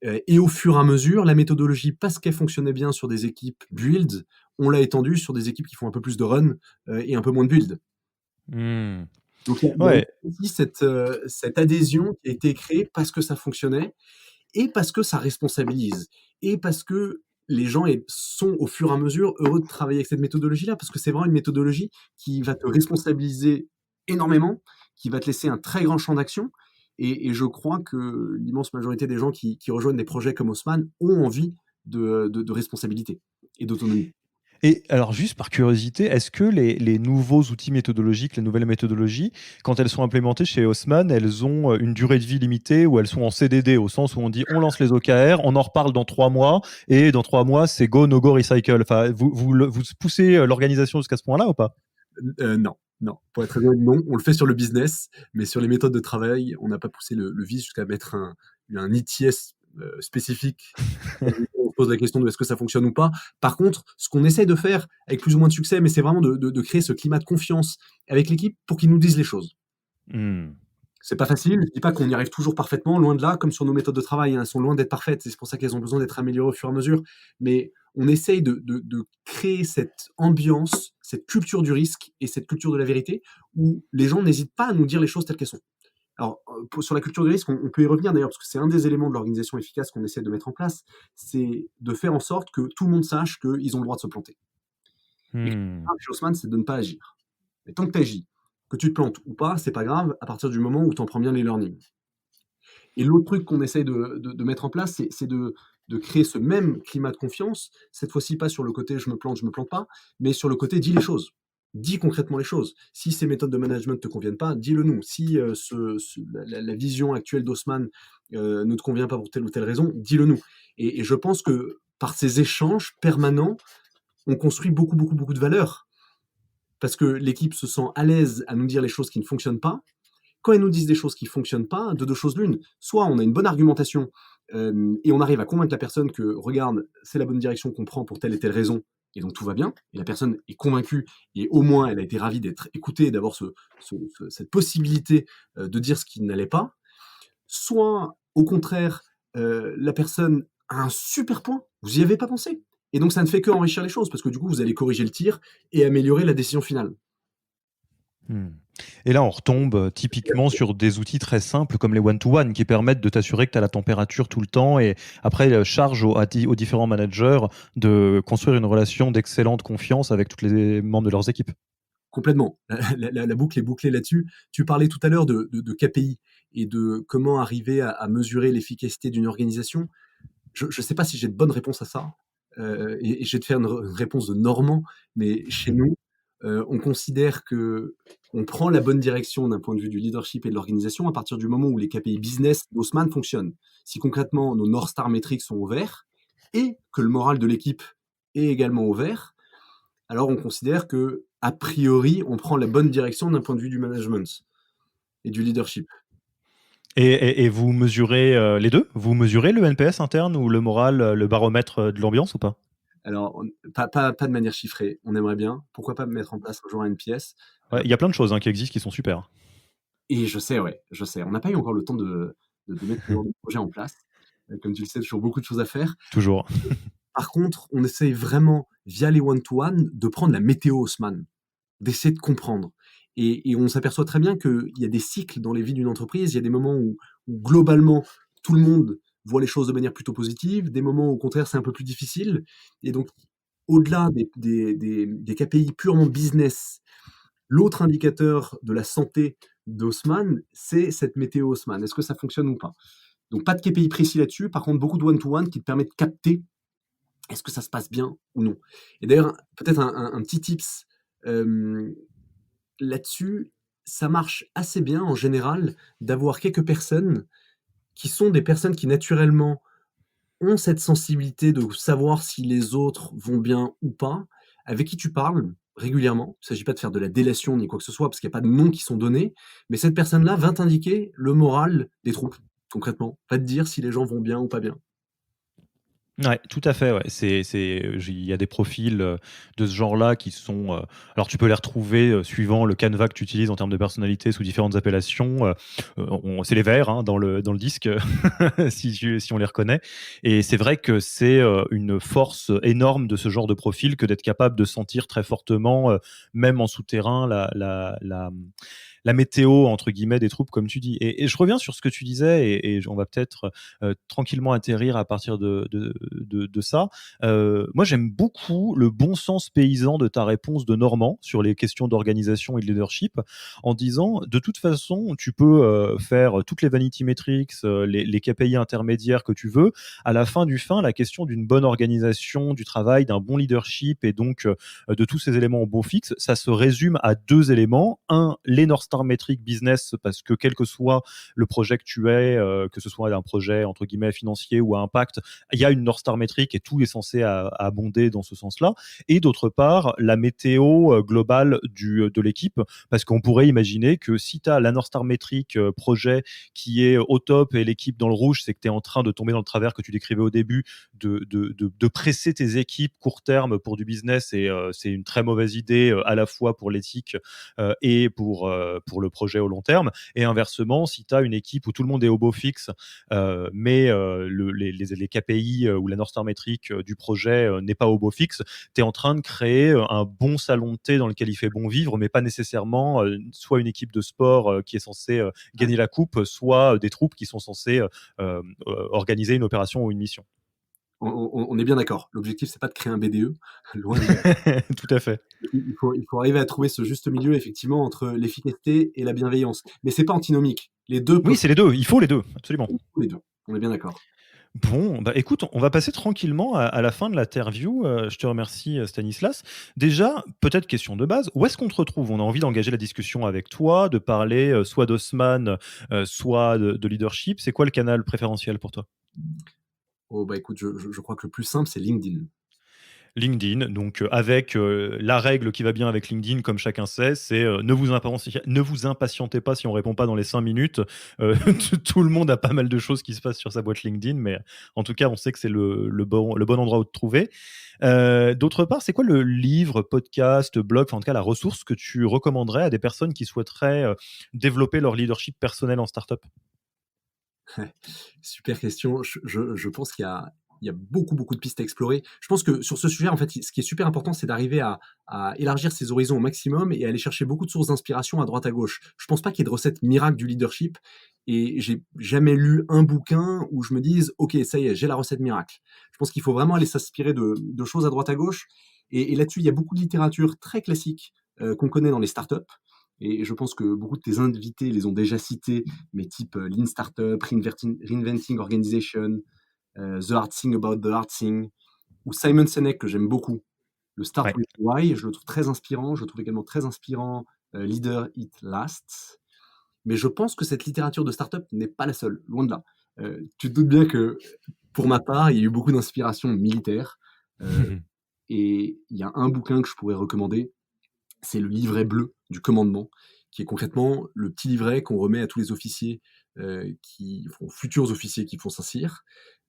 Et au fur et à mesure, la méthodologie, parce qu'elle fonctionnait bien sur des équipes build, on l'a étendue sur des équipes qui font un peu plus de run et un peu moins de build. Mmh. Donc il y a Ouais. aussi cette adhésion qui a été créée parce que ça fonctionnait et parce que ça responsabilise et parce que les gens sont au fur et à mesure heureux de travailler avec cette méthodologie-là, parce que c'est vraiment une méthodologie qui va te responsabiliser énormément, qui va te laisser un très grand champ d'action et je crois que l'immense majorité des gens qui rejoignent des projets comme Haussmann ont envie de responsabilité et d'autonomie. Et alors juste par curiosité, est-ce que les nouveaux outils méthodologiques, les nouvelles méthodologies, quand elles sont implémentées chez Haussmann, elles ont, une durée de vie limitée ou elles sont en CDD? Au sens où on dit: «On lance les OKR, on en reparle dans 3 mois et dans 3 mois, c'est go, no go, recycle». Enfin, vous poussez, l'organisation jusqu'à ce point-là ou pas? Non, non. Pour être très honnête, non. On le fait sur le business, mais sur les méthodes de travail, on n'a pas poussé le vice jusqu'à mettre un ITS, spécifique. On se pose la question de est-ce que ça fonctionne ou pas. Par contre, ce qu'on essaie de faire avec plus ou moins de succès, mais c'est vraiment de créer ce climat de confiance avec l'équipe pour qu'ils nous disent les choses. Mmh. C'est pas facile, je dis pas qu'on y arrive toujours parfaitement, loin de là, comme sur nos méthodes de travail, hein, elles sont loin d'être parfaites, et c'est pour ça qu'elles ont besoin d'être améliorées au fur et à mesure. Mais on essaye de créer cette ambiance, cette culture du risque et cette culture de la vérité où les gens n'hésitent pas à nous dire les choses telles qu'elles sont. Alors, sur la culture du risque, on peut y revenir d'ailleurs, parce que c'est un des éléments de l'organisation efficace qu'on essaie de mettre en place, c'est de faire en sorte que tout le monde sache qu'ils ont le droit de se planter. Et Mmh. chez Haussmann, c'est de ne pas agir. Mais tant que tu agis, que tu te plantes ou pas, c'est pas grave, à partir du moment où tu en prends bien les learnings. Et l'autre truc qu'on essaye de mettre en place, c'est de créer ce même climat de confiance, cette fois-ci pas sur le côté je me plante pas, mais sur le côté dis les choses. Dis concrètement les choses. Si ces méthodes de management ne te conviennent pas, dis-le nous. Si la vision actuelle d'Haussmann ne te convient pas pour telle ou telle raison, dis-le nous. Et je pense que par ces échanges permanents, on construit beaucoup, beaucoup, beaucoup de valeur. Parce que l'équipe se sent à l'aise à nous dire les choses qui ne fonctionnent pas, quand ils nous disent des choses qui ne fonctionnent pas, de deux choses l'une. Soit on a une bonne argumentation et on arrive à convaincre la personne que, regarde, c'est la bonne direction qu'on prend pour telle et telle raison, et donc tout va bien, et la personne est convaincue, et au moins elle a été ravie d'être écoutée, d'avoir cette possibilité de dire ce qui n'allait pas. Soit, au contraire, la personne a un super point, vous n'y avez pas pensé. Et donc ça ne fait que enrichir les choses, parce que du coup, vous allez corriger le tir et améliorer la décision finale. Mmh. Et là, on retombe typiquement sur des outils très simples comme les one-to-one qui permettent de t'assurer que tu as la température tout le temps et après, charge aux différents managers de construire une relation d'excellente confiance avec tous les membres de leurs équipes. Complètement. La boucle est bouclée là-dessus. Tu parlais tout à l'heure de KPI et de comment arriver à mesurer l'efficacité d'une organisation. Je ne sais pas si j'ai de bonnes réponses à ça, et je vais te faire une réponse de Normand, mais chez nous, on considère que on prend la bonne direction d'un point de vue du leadership et de l'organisation à partir du moment où les KPI business d'Haussmann fonctionnent. Si concrètement nos North Star metrics sont au vert et que le moral de l'équipe est également au vert, alors on considère que a priori, on prend la bonne direction d'un point de vue du management et du leadership. Et vous mesurez les deux? Vous mesurez le NPS interne ou le moral, le baromètre de l'ambiance ou pas? Alors, pas de manière chiffrée, on aimerait bien. Pourquoi pas mettre en place un jour un NPS? Ouais, il y a plein de choses hein, qui existent qui sont super. Et je sais, ouais, je sais. On n'a pas eu encore le temps de mettre ce genre de projet en place. Comme tu le sais, toujours beaucoup de choses à faire. Toujours. Par contre, on essaye vraiment, via les one-to-one, de prendre la météo Haussmann, d'essayer de comprendre. Et on s'aperçoit très bien qu'il y a des cycles dans les vies d'une entreprise. Il y a des moments où globalement, tout le monde voit les choses de manière plutôt positive, des moments où, au contraire, c'est un peu plus difficile. Et donc, au-delà des KPI purement business, l'autre indicateur de la santé d'Haussmann, c'est cette météo Haussmann. Est-ce que ça fonctionne ou pas? Donc, pas de KPI précis là-dessus. Par contre, beaucoup de one-to-one qui te permettent de capter est-ce que ça se passe bien ou non. Et d'ailleurs, peut-être un petit tips là-dessus, ça marche assez bien en général d'avoir quelques personnes qui sont des personnes qui naturellement ont cette sensibilité de savoir si les autres vont bien ou pas, avec qui tu parles régulièrement. Il ne s'agit pas de faire de la délation ni quoi que ce soit, parce qu'il n'y a pas de noms qui sont donnés, mais cette personne-là va t'indiquer le moral des troupes, concrètement. Va te dire si les gens vont bien ou pas bien. Ouais, tout à fait, ouais. Il y a des profils, de ce genre-là qui sont, alors tu peux les retrouver, suivant le canevas que tu utilises en termes de personnalité sous différentes appellations, on c'est les verts, hein, dans le disque, si on les reconnaît et c'est vrai que c'est, une force énorme de ce genre de profil que d'être capable de sentir très fortement, même en souterrain la météo entre guillemets des troupes comme tu dis et je reviens sur ce que tu disais et on va peut-être tranquillement atterrir à partir de ça. Moi j'aime beaucoup le bon sens paysan de ta réponse de Normand sur les questions d'organisation et de leadership en disant de toute façon tu peux faire toutes les vanity metrics, les KPI intermédiaires que tu veux. À la fin du fin, la question d'une bonne organisation du travail, d'un bon leadership et donc de tous ces éléments au beau fixe, ça se résume à deux éléments. Un, les North Star Metrics business, parce que quel que soit le projet que tu es, que ce soit un projet entre guillemets financier ou à impact, il y a une North Star Metric et tout est censé abonder dans ce sens-là. Et d'autre part, la météo globale de l'équipe, parce qu'on pourrait imaginer que si tu as la North Star Metric projet qui est au top et l'équipe dans le rouge, c'est que tu es en train de tomber dans le travers que tu décrivais au début, de presser tes équipes court terme pour du business et c'est une très mauvaise idée à la fois pour l'éthique et pour le projet au long terme. Et inversement, si tu as une équipe où tout le monde est au beau fixe, mais les KPI ou la North Star métrique du projet n'est pas au beau fixe, tu es en train de créer un bon salon de thé dans lequel il fait bon vivre, mais pas nécessairement soit une équipe de sport qui est censée gagner la coupe, soit des troupes qui sont censées organiser une opération ou une mission. On est bien d'accord. L'objectif, c'est pas de créer un BDE, loin de là. Tout à fait. Il faut arriver à trouver ce juste milieu, effectivement, entre l'efficacité et la bienveillance. Mais c'est pas antinomique. Les deux Oui, peuvent c'est les deux. Il faut les deux, absolument. les deux. On est bien d'accord. Bon, bah écoute, on va passer tranquillement à la fin de l'interview. Je te remercie, Stanislas. Déjà, peut-être question de base, où est-ce qu'on te retrouve? On a envie d'engager la discussion avec toi, de parler soit d'Haussmann, soit de leadership. C'est quoi le canal préférentiel pour toi? Oh, bah écoute, je crois que le plus simple, c'est LinkedIn. LinkedIn, donc avec la règle qui va bien avec LinkedIn, comme chacun sait, c'est ne vous impatientez pas si on répond pas dans les 5 minutes. Tout le monde a pas mal de choses qui se passent sur sa boîte LinkedIn, mais en tout cas, on sait que c'est le bon endroit où te trouver. D'autre part, c'est quoi le livre, podcast, blog, enfin, en tout cas la ressource que tu recommanderais à des personnes qui souhaiteraient développer leur leadership personnel en startup? Super question. Je pense qu'il y a beaucoup, beaucoup de pistes à explorer. Je pense que sur ce sujet, en fait, ce qui est super important, c'est d'arriver à élargir ses horizons au maximum et aller chercher beaucoup de sources d'inspiration à droite à gauche. Je pense pas qu'il y ait de recette miracle du leadership et j'ai jamais lu un bouquin où je me dise, OK, ça y est, j'ai la recette miracle. Je pense qu'il faut vraiment aller s'inspirer de choses à droite à gauche. Et là-dessus, il y a beaucoup de littérature très classique qu'on connaît dans les startups. Et je pense que beaucoup de tes invités les ont déjà cités, mais type Lean Startup, Reinventing Organization, The Hard Thing About the Hard Thing, ou Simon Sinek, que j'aime beaucoup. Le Start Ouais. with Why, je le trouve très inspirant. Je le trouve également très inspirant, Leader It Lasts. Mais je pense que cette littérature de startup n'est pas la seule, loin de là. Tu te doutes bien que, pour ma part, il y a eu beaucoup d'inspiration militaire. Euh, et il y a un bouquin que je pourrais recommander, c'est le livret bleu du commandement, qui est concrètement le petit livret qu'on remet à tous les officiers futurs officiers qui font Saint-Cyr.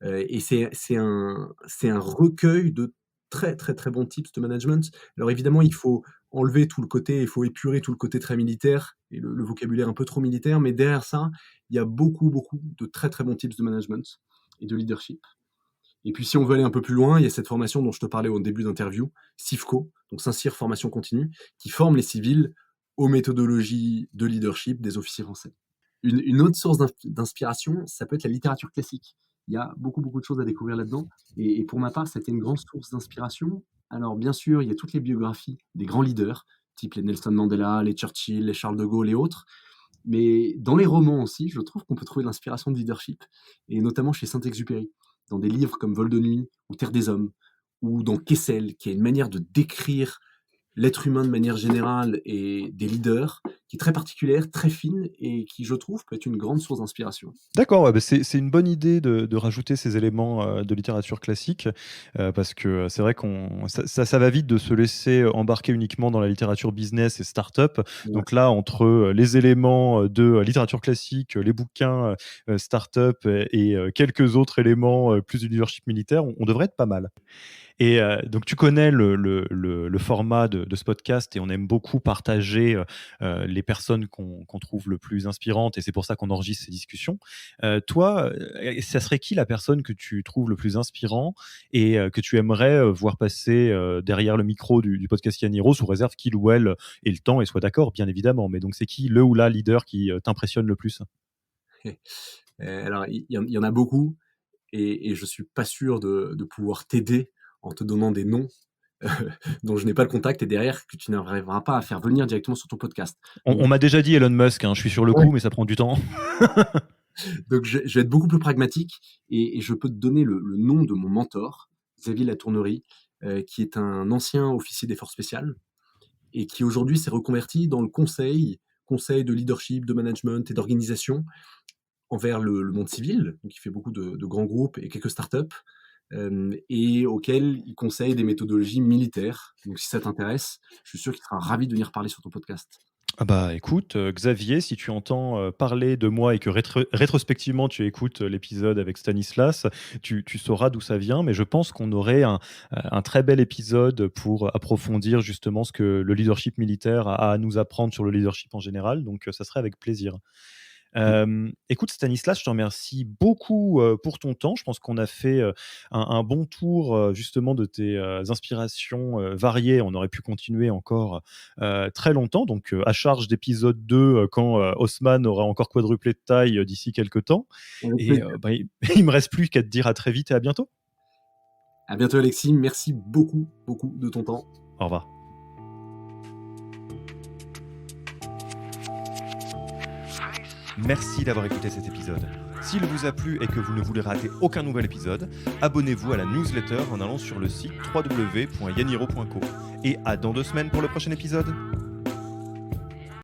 Et c'est un recueil de très très très bons tips de management. Alors évidemment, il faut enlever tout le côté, il faut épurer tout le côté très militaire et le vocabulaire un peu trop militaire, mais derrière ça, il y a beaucoup beaucoup de très très bons tips de management et de leadership. Et puis, si on veut aller un peu plus loin, il y a cette formation dont je te parlais au début d'interview, CIFCO, donc Saint-Cyr Formation Continue, qui forme les civils aux méthodologies de leadership des officiers français. Une autre source d'inspiration, ça peut être la littérature classique. Il y a beaucoup, beaucoup de choses à découvrir là-dedans. Et pour ma part, c'était une grande source d'inspiration. Alors, bien sûr, il y a toutes les biographies des grands leaders, type les Nelson Mandela, les Churchill, les Charles de Gaulle et autres. Mais dans les romans aussi, je trouve qu'on peut trouver de l'inspiration de leadership, et notamment chez Saint-Exupéry, dans des livres comme Vol de nuit ou Terre des hommes, ou dans Kessel, qui est une manière de décrire l'être humain de manière générale et des leaders, qui est très particulière, très fine, et qui, je trouve, peut être une grande source d'inspiration. D'accord, ouais, bah, c'est une bonne idée de rajouter ces éléments, de littérature classique, parce que, c'est vrai qu'on ça va vite de se laisser embarquer uniquement dans la littérature business et start-up. Ouais. Donc là, entre, les éléments, de littérature classique, les bouquins, start-up et quelques autres éléments, plus du leadership militaire, on devrait être pas mal. Et donc tu connais le format de ce podcast et on aime beaucoup partager, les personnes qu'on trouve le plus inspirantes et c'est pour ça qu'on enregistre ces discussions. Toi, ça serait qui la personne que tu trouves le plus inspirant et que tu aimerais, voir passer, derrière le micro du podcast Yaniro sous réserve qu'il ou elle ait le temps et soit d'accord, bien évidemment. Mais donc c'est qui le ou la leader qui, t'impressionne le plus? Alors, il y en a beaucoup, et je suis pas sûr de pouvoir t'aider en te donnant des noms dont je n'ai pas le contact et derrière que tu n'arriveras pas à faire venir directement sur ton podcast. Donc, On m'a déjà dit Elon Musk, hein, je suis sur le ouais. coup, mais ça prend du temps. Donc je vais être beaucoup plus pragmatique, et je peux te donner le nom de mon mentor, Xavier Latournerie, qui est un ancien officier des forces spéciales et qui aujourd'hui s'est reconverti dans le conseil de leadership, de management et d'organisation envers le monde civil. Donc il fait beaucoup de grands groupes et quelques startups, et auquel il conseille des méthodologies militaires. Donc si ça t'intéresse, je suis sûr qu'il sera ravi de venir parler sur ton podcast. Ah bah, écoute, Xavier, si tu entends, parler de moi et que rétrospectivement tu écoutes, l'épisode avec Stanislas, tu sauras d'où ça vient, mais je pense qu'on aurait un très bel épisode pour approfondir justement ce que le leadership militaire a à nous apprendre sur le leadership en général, donc ça serait avec plaisir. Mmh. Écoute Stanislas, je te remercie beaucoup, pour ton temps. Je pense qu'on a fait, un bon tour, justement de tes, inspirations, variées. On aurait pu continuer encore, très longtemps donc, à charge d'épisode 2 quand, Haussmann aura encore quadruplé de taille, d'ici quelque temps Avec et plaisir. bah, il me reste plus qu'à te dire à très vite et à bientôt. À bientôt Alexis, merci beaucoup, beaucoup de ton temps. Au revoir. Merci d'avoir écouté cet épisode. S'il vous a plu et que vous ne voulez rater aucun nouvel épisode, abonnez-vous à la newsletter en allant sur le site www.yaniro.co. Et à dans 2 semaines pour le prochain épisode.